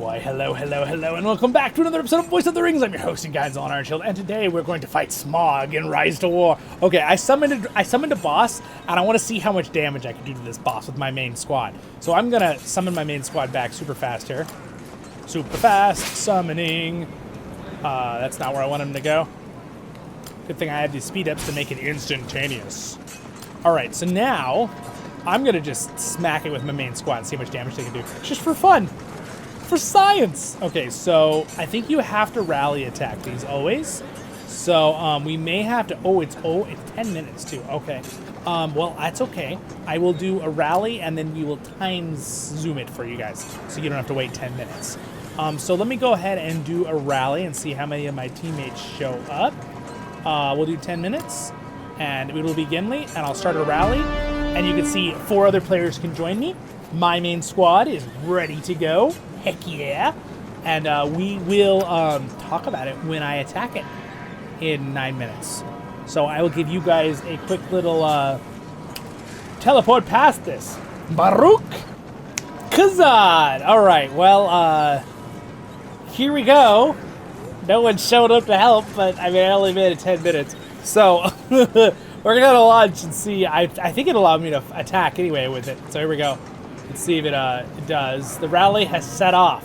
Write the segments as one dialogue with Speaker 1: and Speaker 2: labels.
Speaker 1: Why, hello, and welcome back to another episode of Voice of the Rings. I'm your host and guide, Zollin, Ironshield, and today we're going to fight Smaug in RiseToWar. Okay, I summoned a boss, and I want to see how much damage I can do to this boss with my main squad. So I'm gonna summon my main squad back super fast here. Super fast summoning. That's not where I want him to go. Good thing I have these speed ups to make it instantaneous. All right, so now I'm gonna just smack it with my main squad and see how much damage they can do. Just for fun. For science. Okay, so I think you have to rally attack these always. So we may have to. It's 10 minutes too. Okay. Well, that's okay. I will do a rally and then we will times zoom it for you guys, so you don't have to wait 10 minutes. So let me go ahead and do a rally and see how many of my teammates show up. We'll do 10 minutes, and it will be Gimli, and I'll start a rally, and you can see 4 other players can join me. My main squad is ready to go. Heck yeah. And we will talk about it when I attack it in 9 minutes. So I will give you guys a quick little teleport past this. Baruch Kazad. All right, well, here we go. No one showed up to help, but I mean, I only made it 10 minutes. So we're going to launch and see. I think it allowed me to attack anyway with it. So here we go. Let's see if it does. The rally has set off.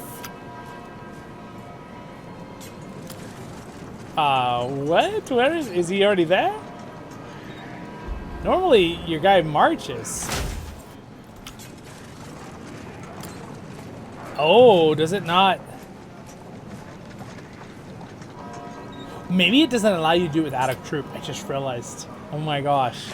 Speaker 1: What? Where is he already there? Normally, your guy marches. Oh, does it not? Maybe it doesn't allow you to do it without a troop. I just realized. Oh my gosh.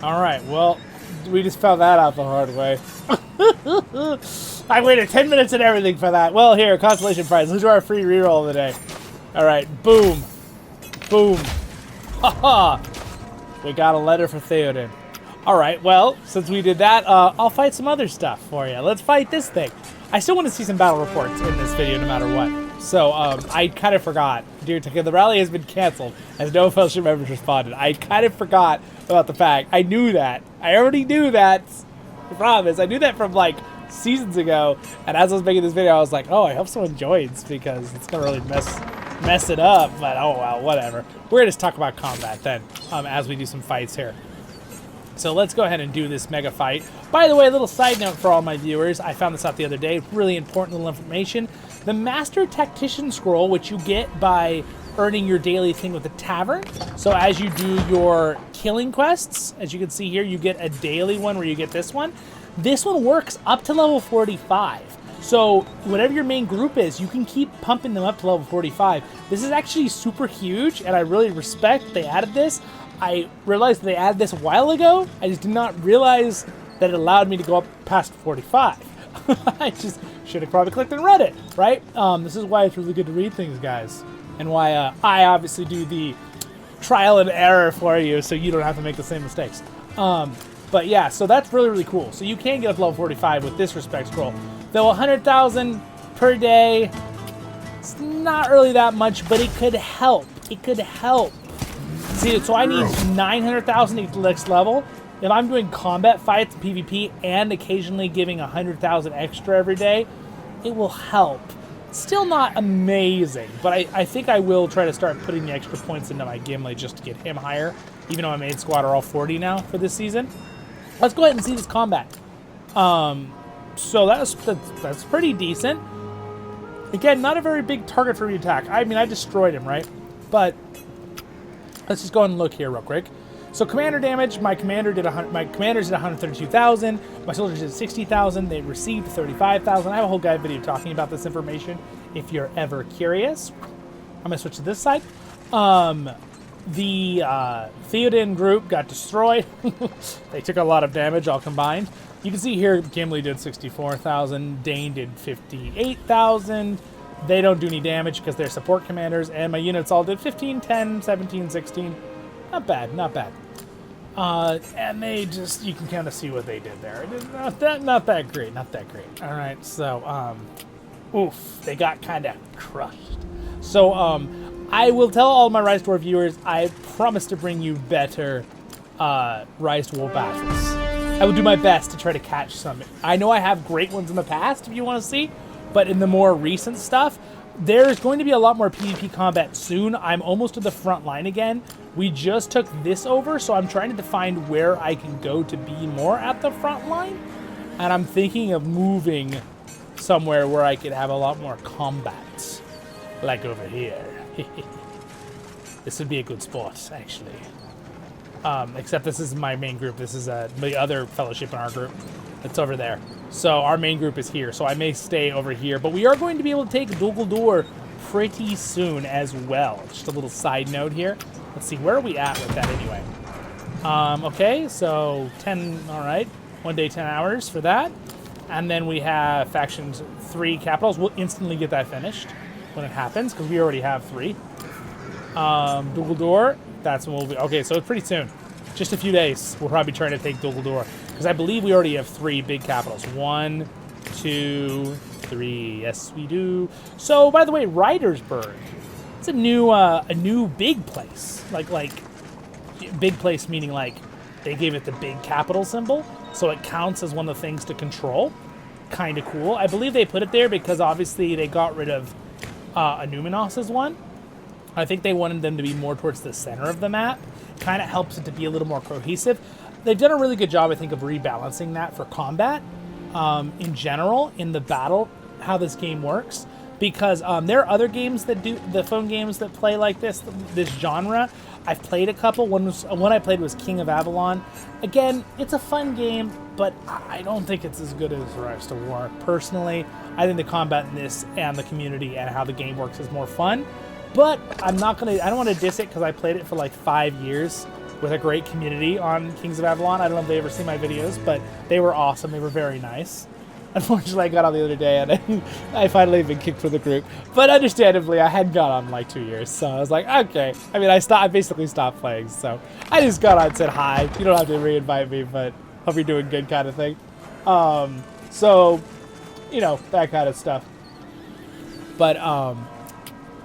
Speaker 1: Alright, well, we just found that out the hard way. I waited 10 minutes and everything for that. Well, here, consolation prize. Let's do our free reroll of the day. Alright, boom. Boom. Haha. We got a letter for Theoden. Alright, well, since we did that, I'll fight some other stuff for you. Let's fight this thing. I still want to see some battle reports in this video no matter what. So, I kind of forgot. The rally has been canceled as no fellowship members responded. I kind of forgot about the fact. I knew that. I already knew that. I promise. I knew that from, like, seasons ago. And as I was making this video, I was like, oh, I hope someone joins because it's going to really mess it up. But, oh, well, whatever. We're going to just talk about combat then as we do some fights here. So let's go ahead and do this mega fight. By the way, a little side note for all my viewers. I found this out the other day. Really important little information. The Master Tactician Scroll, which you get by earning your daily thing with the tavern. So as you do your killing quests, as you can see here, you get a daily one where you get this one. This one works up to level 45. So whatever your main group is, you can keep pumping them up to level 45. This is actually super huge, and I really respect they added this. I realized they added this a while ago. I just did not realize that it allowed me to go up past 45. I just should have probably clicked and read it, right? This is why it's really good to read things, guys. And why I obviously do the trial and error for you so you don't have to make the same mistakes. But yeah, so that's really, really cool. So you can get up to level 45 with this respect scroll. Though 100,000 per day, it's not really that much, but it could help. It could help. See, so I need 900,000 to get to the next level. If I'm doing combat fights, PvP, and occasionally giving 100,000 extra every day, it will help. Still not amazing, but I think I will try to start putting the extra points into my Gimli just to get him higher, even though my main squad are all 40 now for this season. Let's go ahead and see this combat. So that's pretty decent. Again, not a very big target for me to attack. I mean, I destroyed him, right? But let's just go ahead and look here real quick. So commander damage, my commanders did 132,000, my soldiers did 60,000, they received 35,000. I have a whole guide video talking about this information if you're ever curious. I'm gonna switch to this side. The Theoden group got destroyed. They took a lot of damage all combined. You can see here Gimli did 64,000, Dane did 58,000. They don't do any damage because they're support commanders, and my units all did 15, 10, 17, 16. Not bad, not bad. And they just, you can kind of see what they did there. Not that great, not that great. All right, so, oof, they got kind of crushed. So, I will tell all my RiseToWar viewers, I promise to bring you better RiseToWar battles. I will do my best to try to catch some. I know I have great ones in the past, if you want to see, but in the more recent stuff, there's going to be a lot more PvP combat soon. I'm almost to the front line again. We just took this over, so I'm trying to find where I can go to be more at the front line. And I'm thinking of moving somewhere where I could have a lot more combat. Like over here. This would be a good spot, actually. Except this is my main group. This is the other fellowship in our group. It's over there. So our main group is here. So I may stay over here. But we are going to be able to take Dwarven pretty soon as well. Just a little side note here. Let's see, where are we at with that anyway? Okay, so 10, all right. 1 day, 10 hours for that. And then we have factions 3 capitals. We'll instantly get that finished when it happens, because we already have 3. Dwarven, that's when we'll be, okay, so it's pretty soon. Just a few days, we'll probably try to take Dwarven, because I believe we already have 3 big capitals. 1, 2, 3, yes we do. So, by the way, Rydersburg, it's a new big place. Like, big place meaning like, they gave it the big capital symbol, so it counts as one of the things to control. Kind of cool. I believe they put it there because obviously they got rid of Anuminos' one. I think they wanted them to be more towards the center of the map. Kind of helps it to be a little more cohesive. They've done a really good job, I think, of rebalancing that for combat in general, in the battle, how this game works. Because there are other games that do, the phone games that play like this genre. I've played a couple. One I played was King of Avalon. Again, it's a fun game, but I don't think it's as good as RiseToWar. Personally, I think the combat in this and the community and how the game works is more fun. But I don't want to diss it because I played it for like 5 years with a great community on Kings of Avalon. I don't know if they ever see my videos, but they were awesome. They were very nice. Unfortunately, I got on the other day, and I finally been kicked from the group. But understandably, I hadn't got on in like 2 years, so I was like, okay. I mean, I basically stopped playing, so I just got on and said hi. You don't have to re-invite me, but hope you're doing good kind of thing. So, you know, that kind of stuff. But,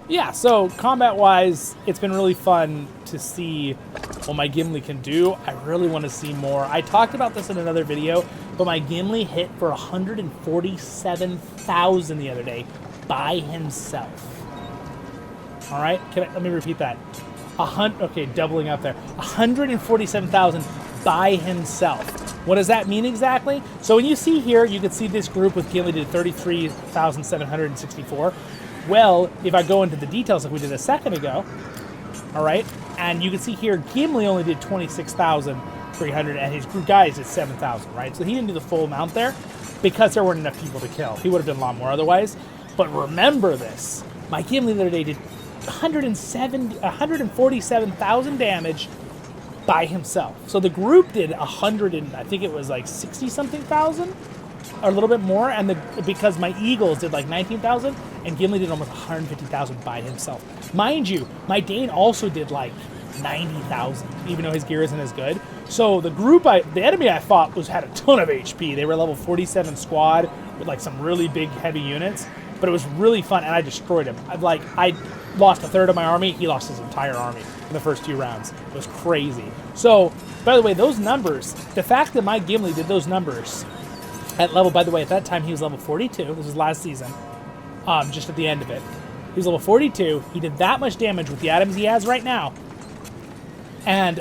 Speaker 1: yeah, so combat-wise, it's been really fun to see what my Gimli can do. I really want to see more. I talked about this in another video, but my Gimli hit for 147,000 the other day by himself. All right, let me repeat that. Okay, doubling up there. 147,000 by himself. What does that mean exactly? So when you see here, you can see this group with Gimli did 33,764. Well, if I go into the details like we did a second ago, all right, and you can see here Gimli only did 26,300 and his group guys did 7,000, right? So he didn't do the full amount there because there weren't enough people to kill. He would have done a lot more otherwise. But remember this, my Gimli the other day did 147,000 damage by himself. So the group did 100 and I think it was like 60-something thousand, or a little bit more, and because my Eagles did like 19,000, and Gimli did almost 150,000 by himself. Mind you, my Dane also did like 90,000, even though his gear isn't as good. So the enemy I fought had a ton of HP. They were level 47 squad with like some really big heavy units, but it was really fun, and I destroyed him. I lost a third of my army. He lost his entire army in the first 2 rounds. It was crazy. So, by the way, those numbers, the fact that my Gimli did those numbers at level, by the way, at that time he was level 42. This was last season, just at the end of it. He was level 42. He did that much damage with the items he has right now. And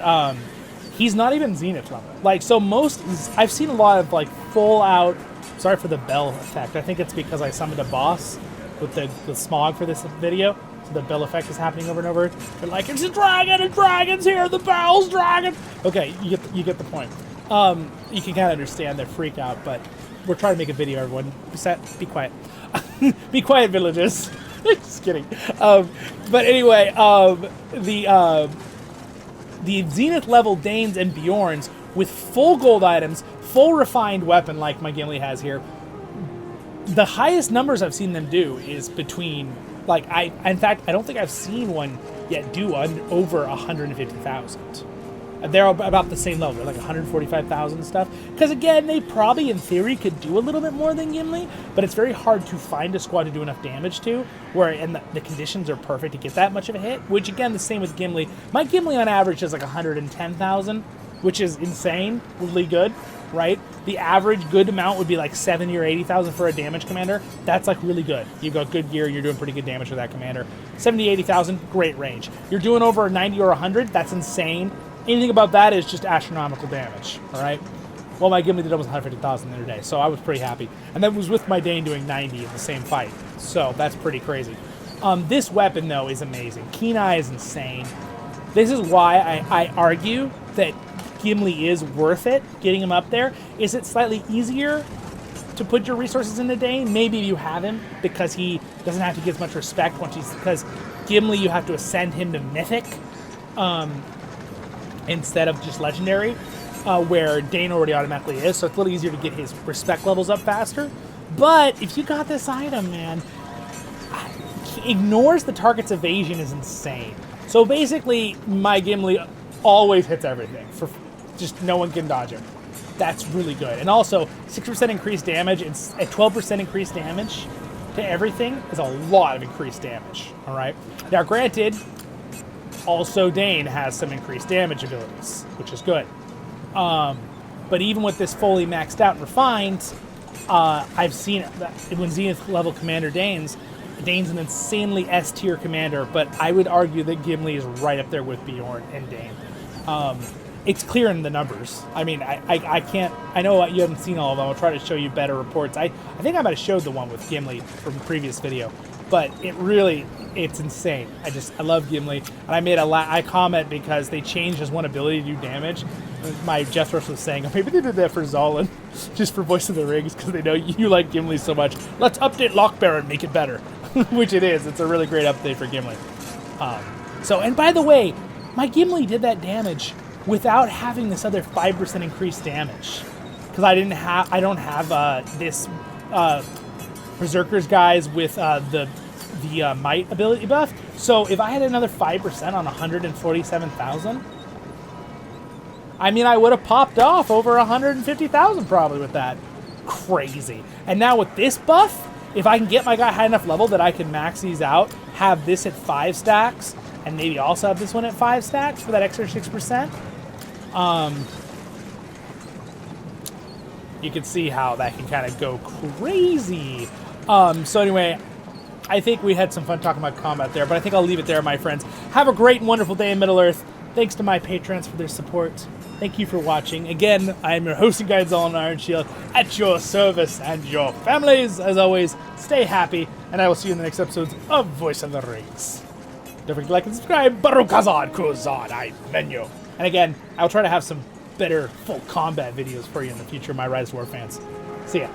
Speaker 1: he's not even Zenith level. Like, so I've seen a lot of like full out, sorry for the bell effect. I think it's because I summoned a boss with the Smaug for this video. So the bell effect is happening over and over. They're like, it's a dragon, a dragon's here, the bell's dragon. Okay, you get the point. You can kind of understand their freak out, but we're trying to make a video, everyone. Be quiet. Be quiet, villagers. Just kidding. But anyway, the Zenith level Danes and Bjorns with full gold items, full refined weapon like my Gimli has here, the highest numbers I've seen them do is between, like, in fact, I don't think I've seen one yet do over 150,000. They're about the same level. They're like 145,000 and stuff. Because again, they probably, in theory, could do a little bit more than Gimli, but it's very hard to find a squad to do enough damage to, and the conditions are perfect to get that much of a hit, which again, the same with Gimli. My Gimli on average is like 110,000. which is insane, really good, right? The average good amount would be like 70 or 80,000 for a damage commander. That's like really good. You've got good gear, you're doing pretty good damage with that commander. 70, 80,000, great range. You're doing over 90 or 100, that's insane. Anything above that is just astronomical damage, all right? Well, my Gimli did almost 150,000 the other day, so I was pretty happy. And that was with my Dane doing 90 in the same fight, so that's pretty crazy. This weapon, though, is amazing. Keen Eye is insane. This is why I argue that Gimli is worth it, getting him up there. Is it slightly easier to put your resources into Dane? Maybe you have him, because he doesn't have to get as much respect once he's... Because Gimli, you have to ascend him to Mythic instead of just Legendary, where Dane already automatically is, so it's a little easier to get his respect levels up faster. But if you got this item, man, ignores the target's evasion is insane. So basically, my Gimli always hits everything. For just no one can dodge him. That's really good. And also, 6% increased damage and a 12% increased damage to everything is a lot of increased damage. All right. Now, granted, also Dane has some increased damage abilities, which is good. But even with this fully maxed out and refined, I've seen that when Zenith level commander Dane's an insanely S tier commander, but I would argue that Gimli is right up there with Bjorn and Dane. It's clear in the numbers. I mean, I can't, I know you haven't seen all of them. I'll try to show you better reports. I think I might have showed the one with Gimli from the previous video, but it's insane. I love Gimli. And I made I comment because they changed his one ability to do damage. My Jethros was saying, maybe they did that for Zollin, just for Voice of the Rings, because they know you like Gimli so much. Let's update Lockbearer and make it better. Which it is. It's a really great update for Gimli. And by the way, my Gimli did that damage without having this other 5% increased damage. Because I don't have this Berserker's guys with the Might ability buff. So if I had another 5% on 147,000, I mean, I would have popped off over 150,000 probably with that. Crazy. And now with this buff, if I can get my guy high enough level that I can max these out, have this at 5 stacks, and maybe also have this one at 5 stacks for that extra 6%, you can see how that can kind of go crazy. So anyway, I think we had some fun talking about combat there, but I think I'll leave it there, my friends. Have a great and wonderful day in Middle-earth. Thanks to my patrons for their support. Thank you for watching. Again, I am your hosting guide, Zollin Ironshield, at your service and your families. As always, stay happy, and I will see you in the next episodes of Voice of the Rings. Don't forget to like and subscribe. Barukazad Kuzad, I menu. And again, I'll try to have some better full combat videos for you in the future, my RiseToWar fans. See ya.